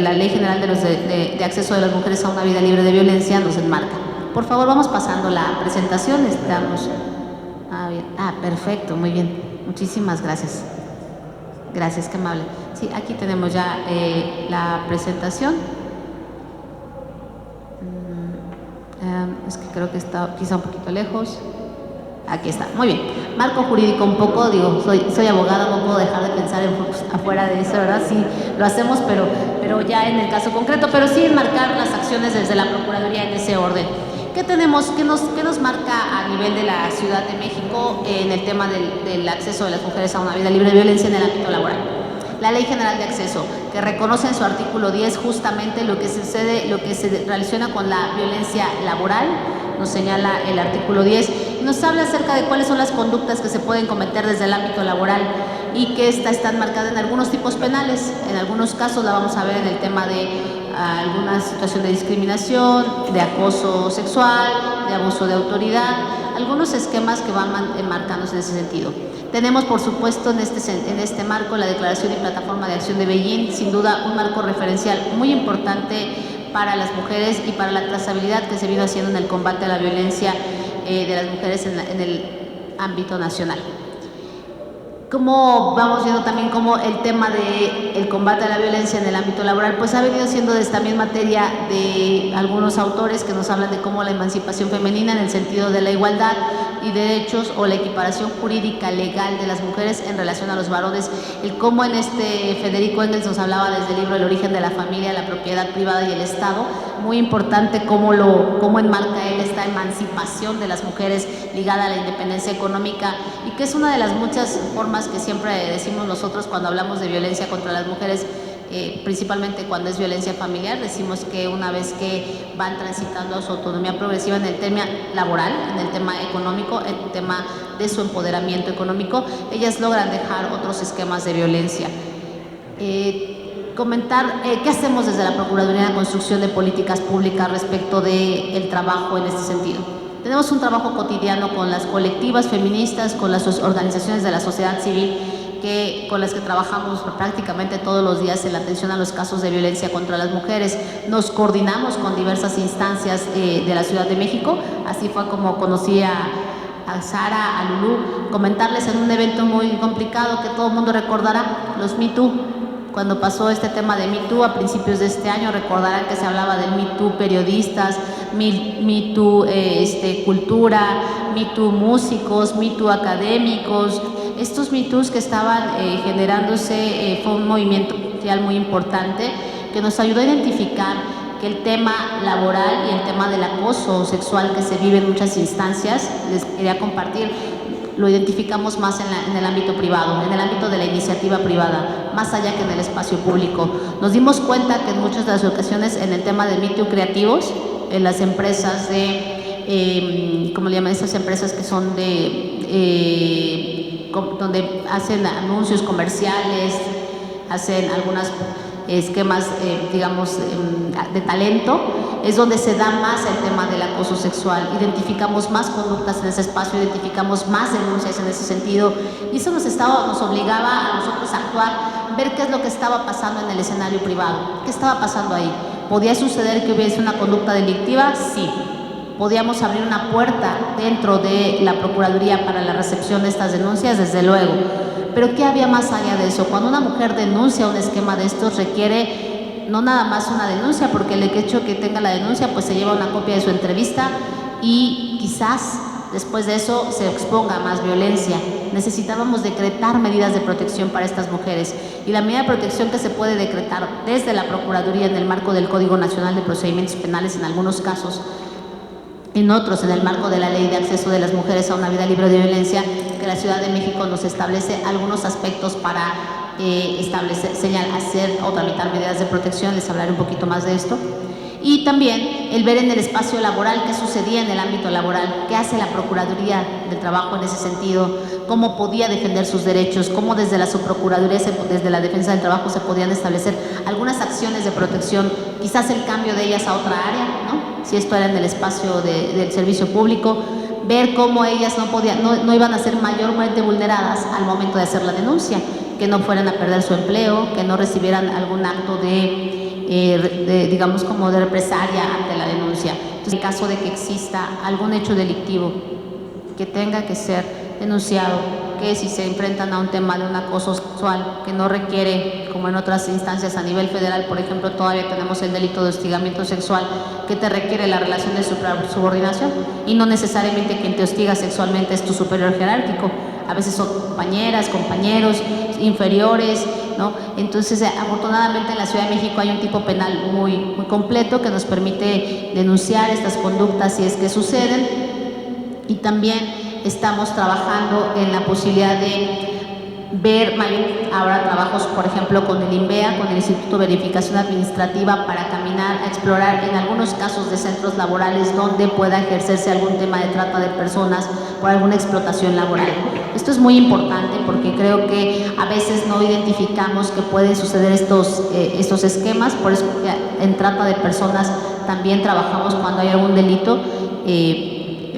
la Ley General de Acceso de las Mujeres a una Vida Libre de Violencia nos enmarca. Por favor, vamos pasando la presentación. Estamos... bien. Perfecto, muy bien. Muchísimas gracias. Gracias, qué amable. Sí, aquí tenemos ya la presentación. Es que creo que está quizá un poquito lejos. Aquí está, muy bien. Marco jurídico un poco, digo, soy abogada, no puedo dejar de pensar afuera de eso, ¿verdad? Sí, lo hacemos, pero ya en el caso concreto, pero sí enmarcar las acciones desde la Procuraduría en ese orden. ¿Qué tenemos? ¿Qué nos marca a nivel de la Ciudad de México en el tema del acceso de las mujeres a una vida libre de violencia en el ámbito laboral? La Ley General de Acceso, que reconoce en su artículo 10 justamente lo que sucede, lo que se relaciona con la violencia laboral, nos señala el artículo 10, y nos habla acerca de cuáles son las conductas que se pueden cometer desde el ámbito laboral y que está enmarcada en algunos tipos penales. En algunos casos la vamos a ver en el tema de alguna situación de discriminación, de acoso sexual, de abuso de autoridad, algunos esquemas que van enmarcándose en ese sentido. Tenemos, por supuesto, en este marco la Declaración y Plataforma de Acción de Beijing, sin duda un marco referencial muy importante para las mujeres y para la trazabilidad que se vino haciendo en el combate a la violencia de las mujeres en el ámbito nacional. Como vamos viendo también como el tema del combate a la violencia en el ámbito laboral, pues ha venido siendo también materia de algunos autores que nos hablan de cómo la emancipación femenina en el sentido de la igualdad y derechos o la equiparación jurídica legal de las mujeres en relación a los varones, el cómo en Federico Engels nos hablaba desde el libro El origen de la familia, la propiedad privada y el Estado, muy importante cómo enmarca él esta emancipación de las mujeres ligada a la independencia económica, y que es una de las muchas formas que siempre decimos nosotros cuando hablamos de violencia contra las mujeres, principalmente cuando es violencia familiar. Decimos que una vez que van transitando su autonomía progresiva en el tema laboral, en el tema económico, en el tema de su empoderamiento económico, ellas logran dejar otros esquemas de violencia. comentar qué hacemos desde la Procuraduría en la construcción de políticas públicas respecto del trabajo en este sentido. Tenemos un trabajo cotidiano con las colectivas feministas, con las organizaciones de la sociedad civil, con las que trabajamos prácticamente todos los días en la atención a los casos de violencia contra las mujeres. Nos coordinamos con diversas instancias de la Ciudad de México. Así fue como conocí a Sara, a Lulú. Comentarles en un evento muy complicado que todo el mundo recordará, los Me Too. Cuando pasó este tema de Me Too a principios de este año, recordarán que se hablaba del Me Too periodistas, Me Too cultura, Me Too músicos, Me Too académicos. Estos Me Toos que estaban generándose fue un movimiento social muy importante que nos ayudó a identificar que el tema laboral y el tema del acoso sexual que se vive en muchas instancias, les quería compartir, lo identificamos más en el ámbito privado, en el ámbito de la iniciativa privada, más allá que en el espacio público. Nos dimos cuenta que en muchas de las ocasiones en el tema de Me Too creativos, en las empresas ¿cómo le llaman? Esas empresas que son donde hacen anuncios comerciales, hacen algunos esquemas, digamos, de talento, es donde se da más el tema del acoso sexual. Identificamos más conductas en ese espacio, identificamos más denuncias en ese sentido, y eso nos obligaba a nosotros a actuar, ver qué es lo que estaba pasando en el escenario privado, qué estaba pasando ahí. ¿Podía suceder que hubiese una conducta delictiva? Sí. ¿Podíamos abrir una puerta dentro de la Procuraduría para la recepción de estas denuncias? Desde luego. Pero ¿qué había más allá de eso? Cuando una mujer denuncia un esquema de estos, requiere no nada más una denuncia, porque el hecho que tenga la denuncia, pues se lleva una copia de su entrevista y quizás después de eso se exponga a más violencia. Necesitábamos decretar medidas de protección para estas mujeres, y la medida de protección que se puede decretar desde la Procuraduría en el marco del Código Nacional de Procedimientos Penales en algunos casos, en otros en el marco de la Ley de Acceso de las Mujeres a una Vida Libre de Violencia, que la Ciudad de México nos establece algunos aspectos para hacer o tramitar medidas de protección. Les hablaré un poquito más de esto. Y también el ver en el espacio laboral qué sucedía en el ámbito laboral, qué hace la Procuraduría del Trabajo en ese sentido, cómo podía defender sus derechos, cómo desde la Subprocuraduría, desde la Defensa del Trabajo, se podían establecer algunas acciones de protección, quizás el cambio de ellas a otra área, ¿no? Si esto era en el espacio del servicio público, ver cómo ellas no iban a ser mayormente vulneradas al momento de hacer la denuncia, que no fueran a perder su empleo, que no recibieran algún acto digamos, como de represalia ante la denuncia. Entonces, en caso de que exista algún hecho delictivo que tenga que ser denunciado, que si se enfrentan a un tema de un acoso sexual que no requiere, como en otras instancias a nivel federal, por ejemplo, todavía tenemos el delito de hostigamiento sexual, que te requiere la relación de subordinación, y no necesariamente quien te hostiga sexualmente es tu superior jerárquico. A veces son compañeras, compañeros, inferiores, ¿no? Entonces, afortunadamente en la Ciudad de México hay un tipo penal muy, muy completo que nos permite denunciar estas conductas si es que suceden, y también estamos trabajando en la posibilidad de ver ahora trabajos, por ejemplo, con el INVEA, con el Instituto de Verificación Administrativa, para caminar a explorar en algunos casos de centros laborales donde pueda ejercerse algún tema de trata de personas por alguna explotación laboral. Esto es muy importante porque creo que a veces no identificamos que pueden suceder estos esquemas. Por eso en trata de personas también trabajamos cuando hay algún delito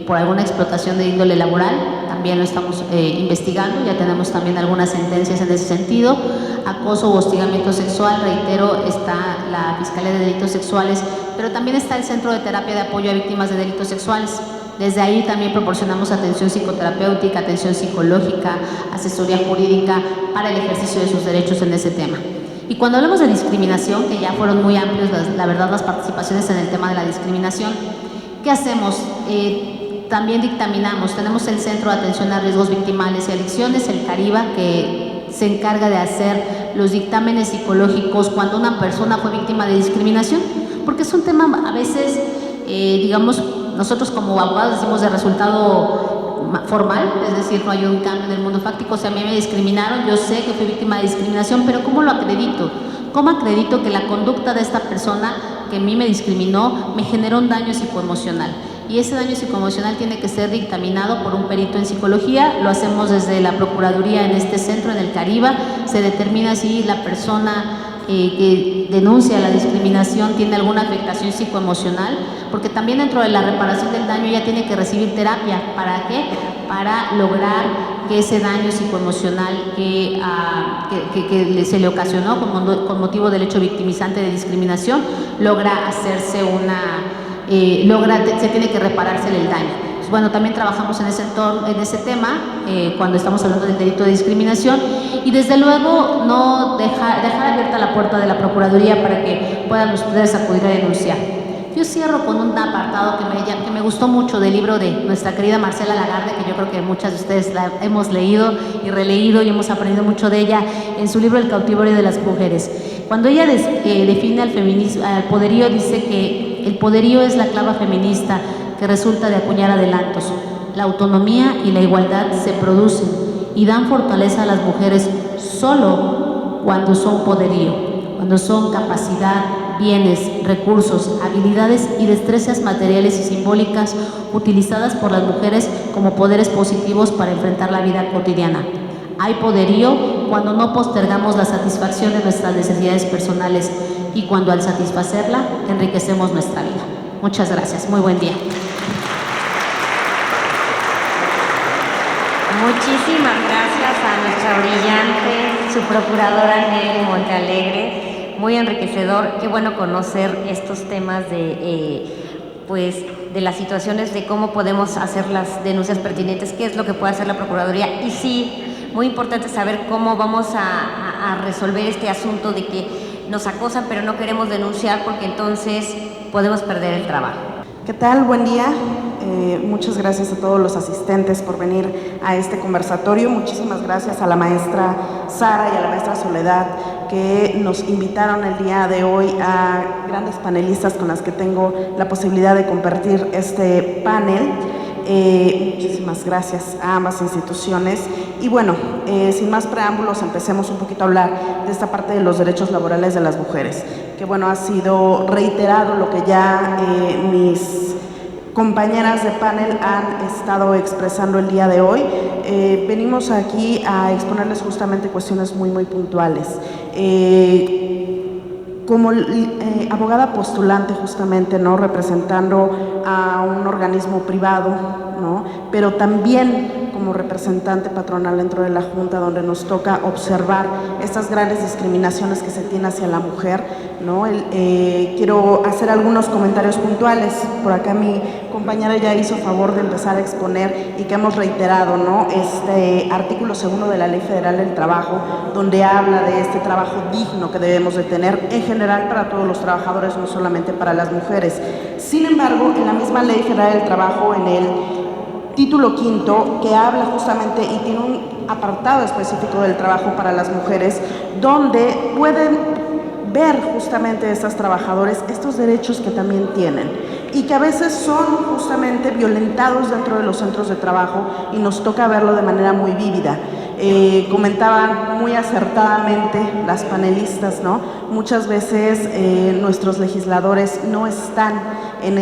por alguna explotación de índole laboral, también lo estamos investigando, ya tenemos también algunas sentencias en ese sentido. Acoso o hostigamiento sexual, reitero, está la Fiscalía de Delitos Sexuales, pero también está el Centro de Terapia de Apoyo a Víctimas de Delitos Sexuales. Desde ahí también proporcionamos atención psicoterapéutica, atención psicológica, asesoría jurídica para el ejercicio de sus derechos en ese tema. Y cuando hablamos de discriminación, que ya fueron muy amplios, la verdad, las participaciones en el tema de la discriminación, ¿qué hacemos? También dictaminamos, tenemos el Centro de Atención a Riesgos Victimales y Adicciones, el CARIBA, que se encarga de hacer los dictámenes psicológicos cuando una persona fue víctima de discriminación, porque es un tema a veces, digamos, nosotros como abogados decimos de resultado formal, es decir, no hay un cambio en el mundo fáctico. O sea, a mí me discriminaron, yo sé que fui víctima de discriminación, pero ¿cómo lo acredito? ¿Cómo acredito que la conducta de esta persona que a mí me discriminó me generó un daño psicoemocional? Y ese daño psicoemocional tiene que ser dictaminado por un perito en psicología. Lo hacemos desde la Procuraduría en este centro, en el CARIBA. Se determina si la persona que denuncia la discriminación tiene alguna afectación psicoemocional, porque también dentro de la reparación del daño ella tiene que recibir terapia. ¿Para qué? Para lograr que ese daño psicoemocional que se le ocasionó con motivo del hecho victimizante de discriminación, logra hacerse se tiene que repararse el daño. Pues bueno, también trabajamos en ese tema cuando estamos hablando del delito de discriminación, y desde luego no dejar abierta la puerta de la Procuraduría para que puedan ustedes acudir a denunciar. Yo cierro con un apartado que me gustó mucho del libro de nuestra querida Marcela Lagarde, que yo creo que muchas de ustedes la hemos leído y releído y hemos aprendido mucho de ella en su libro El cautiverio de las mujeres. Cuando ella define al poderío, dice que el poderío es la clava feminista que resulta de acuñar adelantos. La autonomía y la igualdad se producen y dan fortaleza a las mujeres solo cuando son poderío, cuando son capacidad, bienes, recursos, habilidades y destrezas materiales y simbólicas utilizadas por las mujeres como poderes positivos para enfrentar la vida cotidiana. Hay poderío cuando no postergamos la satisfacción de nuestras necesidades personales y cuando al satisfacerla enriquecemos nuestra vida. Muchas gracias. Muy buen día. Muchísimas gracias a nuestra brillante subprocuradora Nelly Montealegre. Muy enriquecedor. Qué bueno conocer estos temas de las situaciones, de cómo podemos hacer las denuncias pertinentes, qué es lo que puede hacer la Procuraduría. Y sí, muy importante saber cómo vamos a resolver este asunto de que nos acosan pero no queremos denunciar, porque entonces podemos perder el trabajo. ¿Qué tal? Buen día. Muchas gracias a todos los asistentes por venir a este conversatorio. Muchísimas gracias a la maestra Sara y a la maestra Soledad, que nos invitaron el día de hoy, a grandes panelistas con las que tengo la posibilidad de compartir este panel. Muchísimas gracias a ambas instituciones. Y bueno, sin más preámbulos, empecemos un poquito a hablar de esta parte de los derechos laborales de las mujeres, que bueno, ha sido reiterado lo que ya mis compañeras de panel han estado expresando el día de hoy. Venimos aquí a exponerles justamente cuestiones muy puntuales. Como abogada postulante justamente, ¿no?, representando a un organismo privado, ¿no?, pero también como representante patronal dentro de la Junta, donde nos toca observar estas grandes discriminaciones que se tienen hacia la mujer, ¿no? Quiero hacer algunos comentarios puntuales. Por acá mi compañera ya hizo favor de empezar a exponer, y que hemos reiterado, ¿no?, este artículo 2 de la Ley Federal del Trabajo, donde habla de este trabajo digno que debemos de tener en general para todos los trabajadores, no solamente para las mujeres. Sin embargo, en la misma Ley Federal del Trabajo, en el título 5, que habla justamente y tiene un apartado específico del trabajo para las mujeres, donde pueden ver justamente estas trabajadoras estos derechos que también tienen y que a veces son justamente violentados dentro de los centros de trabajo, y nos toca verlo de manera muy vívida. Comentaban muy acertadamente las panelistas, ¿no? Muchas veces nuestros legisladores no están en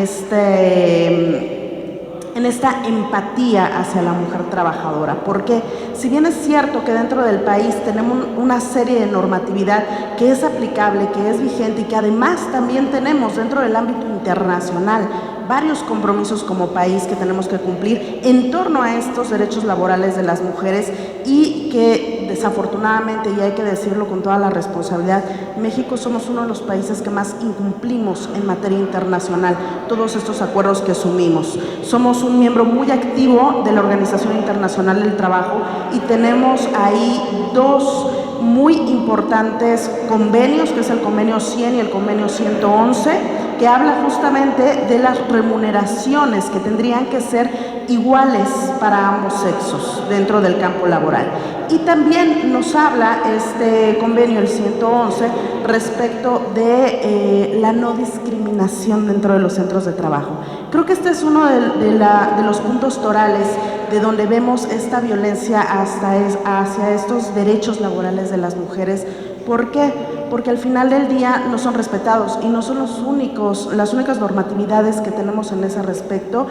esta empatía hacia la mujer trabajadora, porque si bien es cierto que dentro del país tenemos una serie de normatividad que es aplicable, que es vigente, y que además también tenemos dentro del ámbito internacional varios compromisos como país que tenemos que cumplir en torno a estos derechos laborales de las mujeres, y que desafortunadamente, y hay que decirlo con toda la responsabilidad, México somos uno de los países que más incumplimos en materia internacional todos estos acuerdos que asumimos. Somos un miembro muy activo de la Organización Internacional del Trabajo, y tenemos ahí dos muy importantes convenios, que es el convenio 100 y el convenio 111, que habla justamente de las remuneraciones que tendrían que ser iguales para ambos sexos dentro del campo laboral. Y también nos habla este convenio, el 111, respecto de la no discriminación dentro de los centros de trabajo. Creo que este es uno de los puntos torales de donde vemos esta violencia hacia estos derechos laborales de las mujeres. ¿Por qué? Porque al final del día no son respetados, y no son las únicas normatividades que tenemos en ese respecto.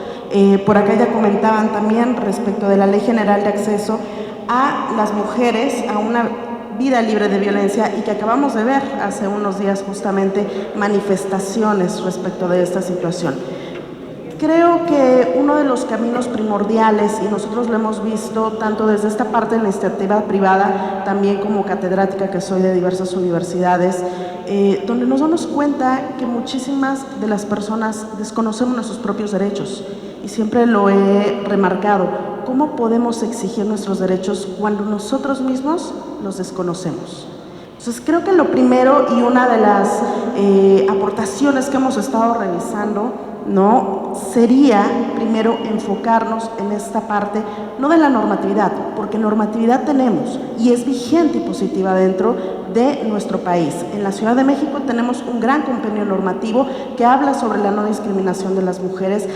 Por acá ya comentaban también respecto de la Ley General de Acceso a las mujeres a una vida libre de violencia y que acabamos de ver hace unos días justamente manifestaciones respecto de esta situación. Creo que uno de los caminos primordiales, y nosotros lo hemos visto tanto desde esta parte de la iniciativa privada, también como catedrática que soy de diversas universidades, donde nos damos cuenta que muchísimas de las personas desconocemos nuestros propios derechos, y siempre lo he remarcado. ¿Cómo podemos exigir nuestros derechos cuando nosotros mismos los desconocemos? Entonces creo que lo primero y una de las aportaciones que hemos estado realizando, ¿no?, sería primero enfocarnos en esta parte, no de la normatividad, porque normatividad tenemos y es vigente y positiva dentro de nuestro país. En la Ciudad de México tenemos un gran compendio normativo que habla sobre la no discriminación de las mujeres.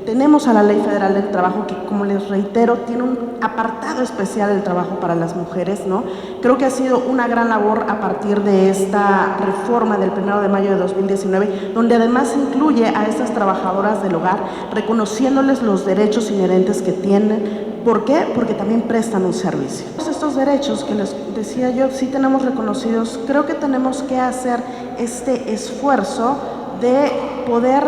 Tenemos a la Ley Federal del Trabajo que, como les reitero, tiene un apartado especial del trabajo para las mujeres, ¿no? Creo que ha sido una gran labor a partir de esta reforma del 1 de mayo de 2019, donde además incluye a estas trabajadoras del hogar, reconociéndoles los derechos inherentes que tienen. ¿Por qué? Porque también prestan un servicio. Estos derechos que les decía yo, sí tenemos reconocidos, creo que tenemos que hacer este esfuerzo de poder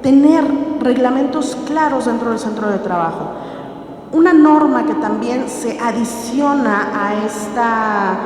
tener reglamentos claros dentro del centro de trabajo. Una norma que también se adiciona a esta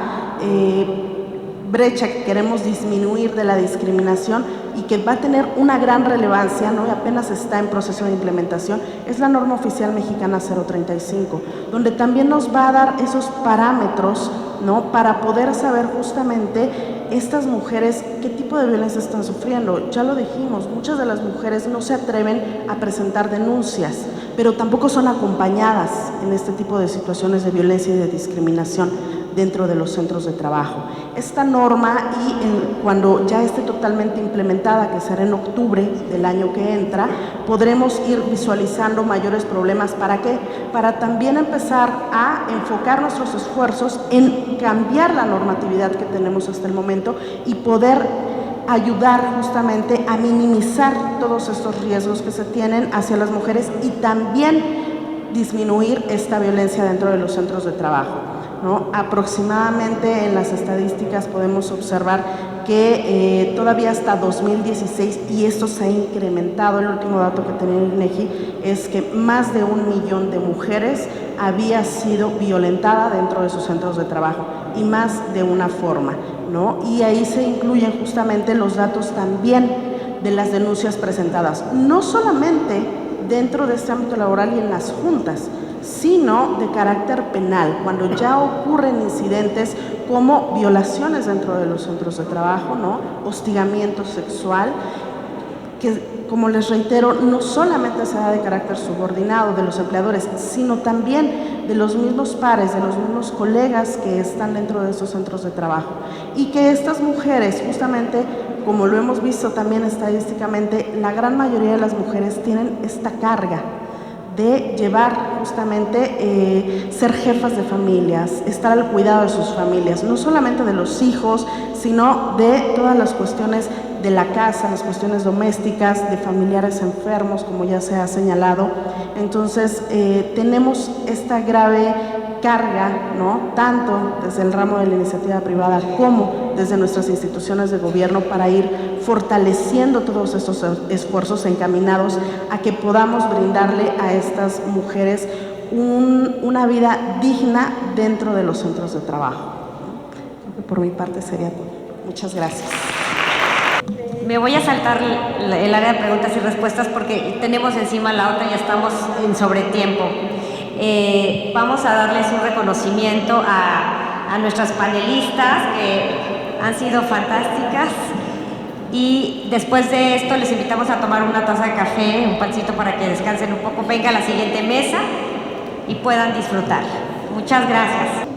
brecha que queremos disminuir de la discriminación y que va a tener una gran relevancia, ¿no?, y apenas está en proceso de implementación, es la norma oficial mexicana 035, donde también nos va a dar esos parámetros, ¿no?, para poder saber justamente estas mujeres qué tipo de violencia están sufriendo. Ya lo dijimos, muchas de las mujeres no se atreven a presentar denuncias, pero tampoco son acompañadas en este tipo de situaciones de violencia y de discriminación dentro de los centros de trabajo. Esta norma, cuando ya esté totalmente implementada, que será en octubre del año que entra, podremos ir visualizando mayores problemas. ¿Para qué? Para también empezar a enfocar nuestros esfuerzos en cambiar la normatividad que tenemos hasta el momento y poder ayudar justamente a minimizar todos estos riesgos que se tienen hacia las mujeres y también disminuir esta violencia dentro de los centros de trabajo, ¿no? Aproximadamente en las estadísticas podemos observar que todavía hasta 2016, y esto se ha incrementado, el último dato que tenía el INEGI es que más de 1 millón de mujeres había sido violentada dentro de sus centros de trabajo, y más de una forma, ¿no? Y ahí se incluyen justamente los datos también de las denuncias presentadas, no solamente dentro de este ámbito laboral y en las juntas, sino de carácter penal, cuando ya ocurren incidentes como violaciones dentro de los centros de trabajo, ¿no?, hostigamiento sexual, que, como les reitero, no solamente se da de carácter subordinado de los empleadores, sino también de los mismos pares, de los mismos colegas que están dentro de esos centros de trabajo. Y que estas mujeres, justamente, como lo hemos visto también estadísticamente, la gran mayoría de las mujeres tienen esta carga de llevar justamente ser jefas de familias, estar al cuidado de sus familias, no solamente de los hijos, sino de todas las cuestiones de la casa, las cuestiones domésticas, de familiares enfermos, como ya se ha señalado. Entonces, tenemos esta grave carga, ¿no?, tanto desde el ramo de la iniciativa privada como desde nuestras instituciones de gobierno, para ir fortaleciendo todos estos esfuerzos encaminados a que podamos brindarle a estas mujeres una vida digna dentro de los centros de trabajo. Creo que por mi parte sería todo. Muchas gracias. Me voy a saltar el área de preguntas y respuestas porque tenemos encima la otra y ya estamos en sobretiempo. Vamos a darles un reconocimiento a nuestras panelistas que han sido fantásticas, y después de esto les invitamos a tomar una taza de café, un pancito para que descansen un poco. Venga a la siguiente mesa y puedan disfrutar. Muchas gracias.